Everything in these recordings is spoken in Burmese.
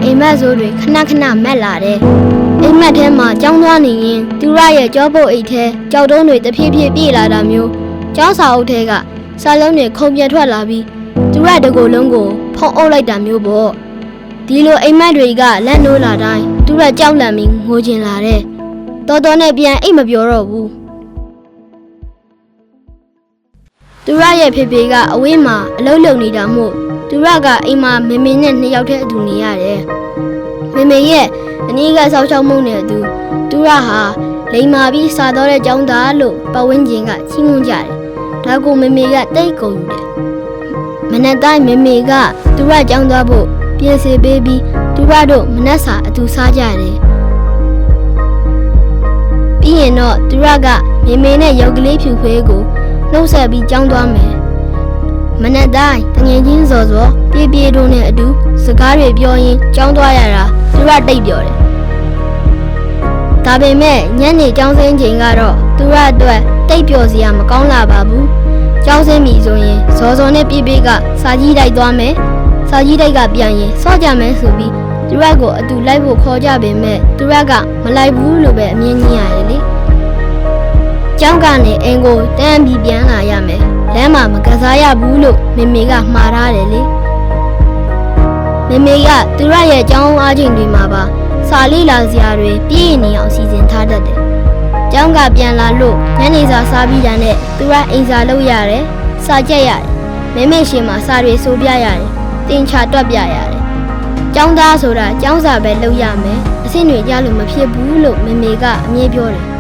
အိမ်မက်ဆိုးတွေခဏခဏမက်လာတယ်အိမ်မက်ထဲမှာကြောင်းသွားနေရင်သူရရဲ့ကြောပုတ်အိတ်ထဲကြောက်တုံးတွေတဖြည်းဖြည်းပြေးလာတာမျိုးကျောင်းစာအုပ်ထဲကစာလုံးတွေခုန်ပြထွက်လာပြီးသူရတကူလုံးကိုဖုံးအုပ်လိုက်တာမျိုးပေါ့ဒီလိုအိမ်မက်တွေကလက်နိုးလာတိုင်းသူရကြောက်လန့်ပြီးငိုချင်လာတယ်တော်တော်နဲ့ပြန်အိတ်မပြောတော့ဘူးသူရရဲ့ဖေဖေကအဝေးမှာအလုပ်လုပ်နေတာမို့သူရကအိမ်မှာမေမေနဲ့2ယောက်တည်းအတူနေရတယ်မေမေရဲ့အနည်းကဆောက်ရှောက်မှုနဲ့အတူသူရဟာလိမ်မာပြီးစားတော့တဲ့ကျောင်းသားလို့ပတ်ဝန်းကျင်ကချီးမွမ်းကြတယ်ဒါကိုမေမေကတိတ်ကုန်ယူတယ်မနက်တိုင်းမေမေကသူရကျောင်းသွားဖို့ပြင်ဆင်ပေးပြီးသူရတို့မနက်စာအတူစားကြတယ်ပြီးရင်တော့သူရကမေမေနဲ့ရုပ်ကလေးဖြူခွေးကိုနှုတ်ဆက်ပြီးကျောင်းသွားမယ်မနက်တိုင်းတငယ်ချင်းစော်စော်ပြေးပြေးတို့နဲ့အတူစကားတွေပြောရင်းကျောင်းသွားရတာသူရတိတ်ပြောတယ်ဒါပေမဲ့ညနေကျောင်းဆင်းချိန်ကတော့သူရအတွက်တိတ်ပျော်စရာမကောင်းလာပါဘူးကျောင်းဆင်းပြီဆိုရင်စော်စော်နဲ့ပြေးပြေးကစာကြီးတိုက်သွားမယ်စာကြီးတိုက်ကပြန်ရင်စော့ကြမယ်ဆိုပြီးသူရကိုအတူလိုက်ဖို့ခေါ်ကြပေမဲ့သူရကမလိုက်ဘူးလို့ပဲအမြင်ကြီးရတယ်လေကျောင်းကနေအိမ်ကိုတန်းပြီးပြန်လာရမယ်လမ်းမှာမကစားရဘူးလို့မေမေကမှားထားတယ်လေမေမေကသူရရဲ့ကျောင်းအားချိန်တွေမှာပါစာလေးလာစရာတွေပြည့်နေအောင်စီစဉ်ထားတတ်တယ်ကျောင်းကပြန်လာလို့ညနေစာစားပြီးတာနဲ့သူရအိမ်စာလုပ်ရတယ်စာကြက်ရတယ်မေမေရှင်မှာစာတွေဆိုပြရတယ်တင်ချတွက်ပြရတယ်ကျောင်းသားဆိုတာကျောင်းစာပဲလုပ်ရမယ်အဆင့်တွေကြလို့မဖြစ်ဘူးလို့မေမေကအမြဲပြောတယ်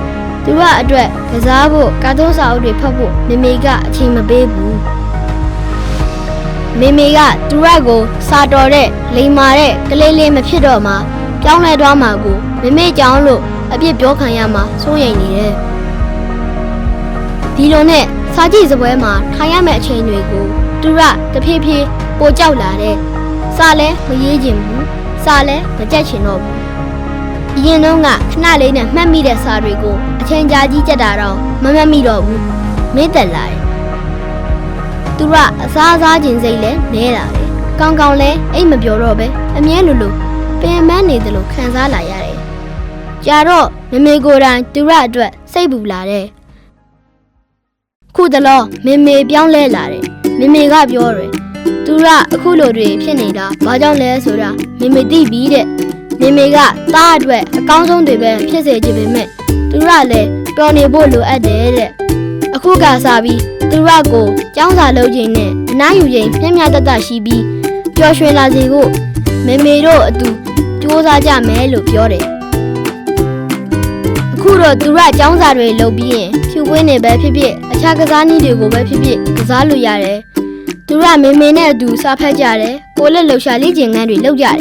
သူကအတွက်ကစားဖို့ကာတိုးစာအုပ်တွေဖတ်ဖို့မေမေကအချိန်မပေးဘူးမေမေကသူရကိုစာတော်တဲ့လိမ်မာတဲ့ကလေးလေးမဖြစ်တော့မှပြောင်းလဲသွားမှာကိုမေမေကြောင်းလို့အပြစ်ပြောခံရမှာစိုးရိမ်နေတယ်ဒီလိုနဲ့စာကြည့်စပွဲမှာထိုင်ရမယ့်အချိန်တွေကိုသူရတဖြည်းဖြည်းပိုကြောက်လာတယ်စာလဲမရေးချင်ဘူးစာလဲမကြက်ချင်တော့ဘူးအရင်တော့ကခဏလေးနဲ့မှတ်မိတဲ့စာတွေကိုအချိန်ကြာကြီးကြက်တာတော့မမှတ်မိတော့ဘူးမင်းတက်လာတယ်သူကအစားခြင်းစိတ်လဲနဲလာတယ်ကောင်းကောင်းလဲအိတ်မပြောတော့ပဲအမြဲလိုလိုပင်မနေတယ်လို့ခံစားလာရတယ်ကြာတော့မမေကိုယ်တိုင်သူရအတွက်စိတ်ပူလာတယ်ခုတလောမေမေပြောင်းလဲလာတယ်မေမေကပြောတယ်သူရအခုလိုတွေဖြစ်နေတာဘာကြောင့်လဲဆိုတာမေမေသိပြီတဲ့မေမေကသားအတွက်အကောင်းဆုံးတွေပဲဖြစ်စေချင်ပေမဲ့သူရလည်းတော်နေဖို့လိုအပ်တယ်တဲ့အခုကစားပြီးသူရကိုကျောင်းစာလုပ်ခြင်းနဲ့အနားယူခြင်းမျှမျှတတရှိပြီးပျော်ရွှင်လာစေဖို့မေမေတို့အတူကြိုးစားကြမယ်လို့ပြောတယ်အခုတော့သူရကျောင်းစာတွေလုပ်ပြီးရင်ဖြူပွေးနေပဲဖြစ်ဖြစ်အခြားကစားနည်းတွေကိုပဲဖြစ်ဖြစ်ကစားလို့ရတယ်သူရမေမေနဲ့အတူစားဖက်ကြတယ်ကိုလက်လှူရှာလေ့ကျင့်ခန်းတွေလုပ်ကြတယ်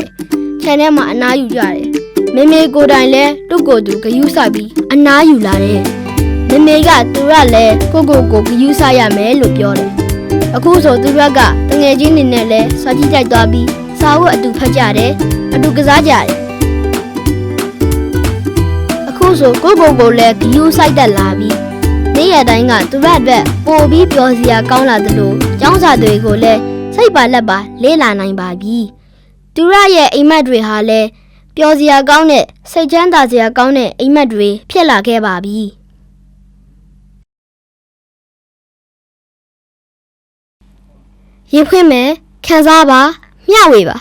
ခြံထဲမှာအနားယူကြတယ်မေမေကိုယ်တိုင်လဲသူ့ကိုယ်သူဂယုစိုက်ပြီးအနားယူလာတယ်မေမေကသူရလဲကိုဂယုစိုက်ရမယ်လို့ပြောတယ်အခုဆိုသူရကတငယ်ချင်းတွေနဲ့လဲစာကြည့်ကြိုက်သွားပြီးစာဝတ်အတူဖတ်ကြတယ်အတူကစားကြတယ်အခုဆိုကိုလဲဂယုစိုက်တတ်လာပြီးနေ့ရက်တိုင်းကသူရအတွက်ပို့ပြီးပျော်စရာကောင်းလာသလိုကျောင်းစာတွေကိုလည်းစိတ်ပါလက်ပါလေ့လာနိုင်ပါပြီသူရရဲ့အိမ်မက်တွေဟာလည်းပျော်စရာကောင်းတဲ့စိတ်ချမ်းသာစရာကောင်းတဲ့အိမ်မက်တွေဖြစ်လာခဲ့ပါပြီရေဖွင့်မယ်ခံစားပါမျှဝေပါ